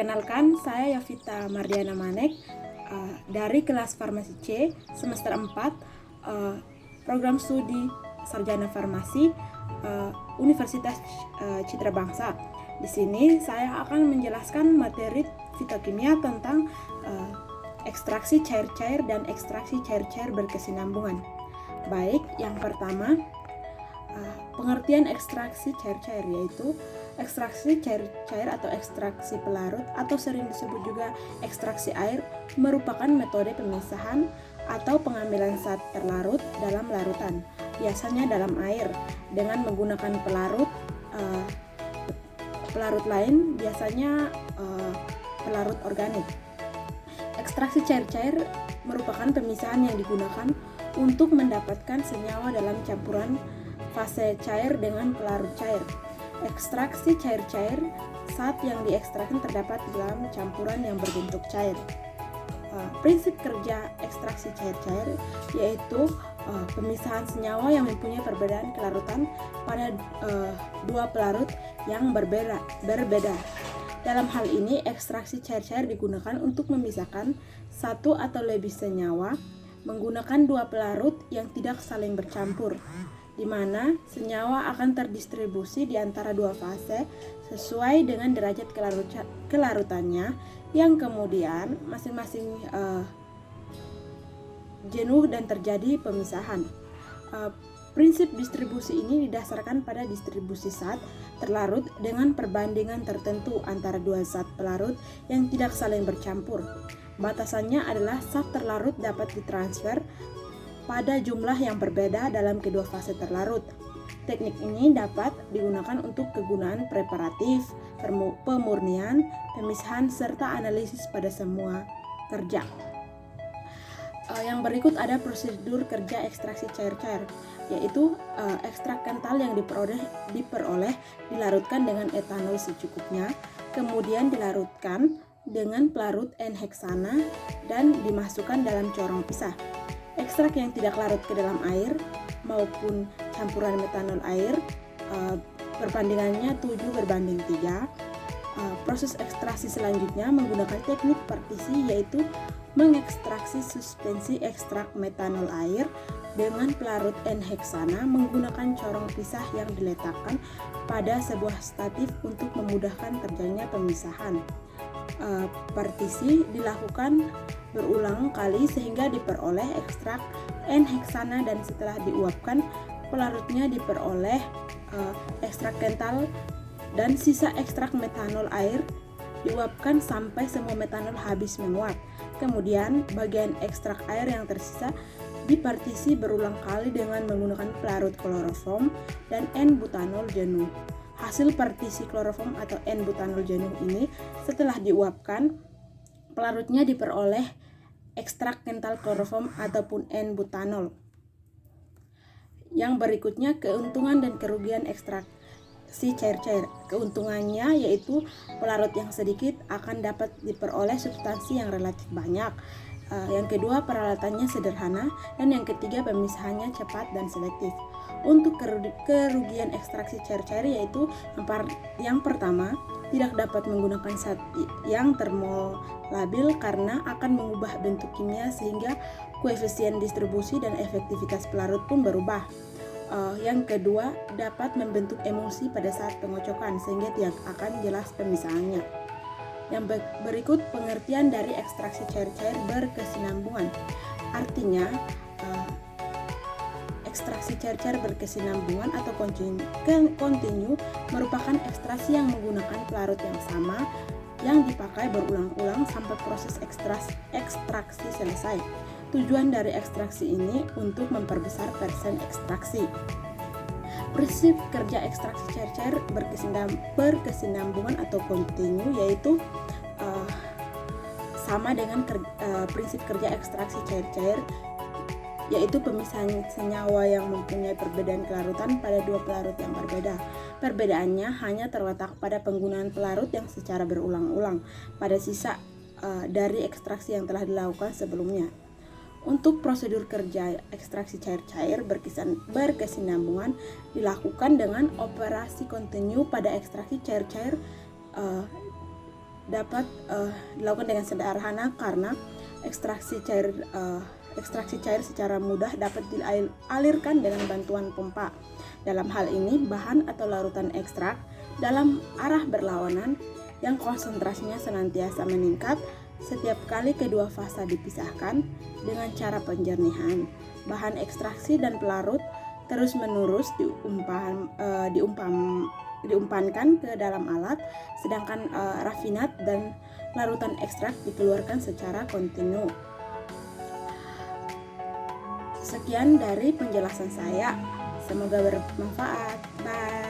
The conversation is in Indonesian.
Perkenalkan, saya Yovita Mardiana Manek dari kelas Farmasi C semester 4 program studi Sarjana Farmasi Universitas Citra Bangsa. Di sini saya akan menjelaskan materi fitokimia tentang ekstraksi cair-cair dan ekstraksi cair-cair berkesinambungan. Baik, yang pertama pengertian ekstraksi cair-cair yaitu ekstraksi cair-cair atau ekstraksi pelarut atau sering disebut juga ekstraksi air merupakan metode pemisahan atau pengambilan zat terlarut dalam larutan, biasanya dalam air dengan menggunakan pelarut lain, biasanya pelarut organik. Ekstraksi cair-cair merupakan pemisahan yang digunakan untuk mendapatkan senyawa dalam campuran fase cair dengan pelarut cair. Ekstraksi cair-cair, zat yang diekstraksi terdapat dalam campuran yang berbentuk cair. Prinsip kerja ekstraksi cair-cair yaitu pemisahan senyawa yang mempunyai perbedaan kelarutan pada dua pelarut yang berbeda. Dalam hal ini, ekstraksi cair-cair digunakan untuk memisahkan satu atau lebih senyawa menggunakan dua pelarut yang tidak saling bercampur, di mana senyawa akan terdistribusi di antara dua fase sesuai dengan derajat kelarutannya, yang kemudian masing-masing jenuh dan terjadi pemisahan. Prinsip distribusi ini didasarkan pada distribusi zat terlarut dengan perbandingan tertentu antara dua zat pelarut yang tidak saling bercampur. Batasannya adalah zat terlarut dapat ditransfer pada jumlah yang berbeda dalam kedua fase terlarut. Teknik ini dapat digunakan untuk kegunaan preparatif, pemurnian, pemisahan, serta analisis pada semua kerja. Yang berikut ada prosedur kerja ekstraksi cair-cair, yaitu ekstrak kental yang diperoleh dilarutkan dengan etanol secukupnya, kemudian dilarutkan dengan pelarut N-heksana dan dimasukkan dalam corong pisah. Ekstrak yang tidak larut ke dalam air maupun campuran metanol air perbandingannya 7:3. Proses ekstraksi selanjutnya menggunakan teknik partisi, yaitu mengekstraksi suspensi ekstrak metanol air dengan pelarut N-heksana menggunakan corong pisah yang diletakkan pada sebuah statif untuk memudahkan terjadinya pemisahan. Partisi dilakukan berulang kali sehingga diperoleh ekstrak N-heksana, dan setelah diuapkan pelarutnya diperoleh ekstrak kental, dan sisa ekstrak metanol air diuapkan sampai semua metanol habis menguap. Kemudian bagian ekstrak air yang tersisa dipartisi berulang kali dengan menggunakan pelarut kloroform dan N-butanol jenuh. Hasil partisi kloroform atau N-butanol jenuh ini setelah diuapkan, pelarutnya diperoleh ekstrak kental kloroform ataupun N-butanol. Yang berikutnya, keuntungan dan kerugian ekstraksi cair-cair. Keuntungannya yaitu pelarut yang sedikit akan dapat diperoleh substansi yang relatif banyak. Yang kedua, peralatannya sederhana, dan yang ketiga, pemisahannya cepat dan selektif. Untuk kerugian ekstraksi cair-cair yaitu yang pertama, tidak dapat menggunakan zat yang termolabil karena akan mengubah bentuk kimia sehingga koefisien distribusi dan efektivitas pelarut pun berubah. Yang kedua, dapat membentuk emulsi pada saat pengocokan sehingga tidak akan jelas pemisahannya. Yang berikut pengertian dari ekstraksi cair-cair berkesinambungan. Artinya, ekstraksi cair-cair berkesinambungan atau kontinu merupakan ekstraksi yang menggunakan pelarut yang sama yang dipakai berulang-ulang sampai proses ekstraksi selesai. Tujuan dari ekstraksi ini untuk memperbesar persen ekstraksi. Prinsip kerja ekstraksi cair-cair berkesinambungan atau kontinu yaitu sama dengan prinsip kerja ekstraksi cair-cair, yaitu pemisahan senyawa yang mempunyai perbedaan kelarutan pada dua pelarut yang berbeda. Perbedaannya hanya terletak pada penggunaan pelarut yang secara berulang-ulang pada sisa dari ekstraksi yang telah dilakukan sebelumnya. Untuk prosedur kerja ekstraksi cair-cair berkesinambungan dilakukan dengan operasi kontinu pada ekstraksi cair-cair dapat dilakukan dengan sederhana karena ekstraksi cair secara mudah dapat dialirkan dengan bantuan pompa. Dalam hal ini, bahan atau larutan ekstrak dalam arah berlawanan yang konsentrasinya senantiasa meningkat setiap kali kedua fasa dipisahkan dengan cara penjernihan. Bahan ekstraksi dan pelarut terus-menerus diumpankan ke dalam alat, sedangkan rafinat dan larutan ekstrak dikeluarkan secara kontinu. Sekian dari penjelasan saya. Semoga bermanfaat. Bye.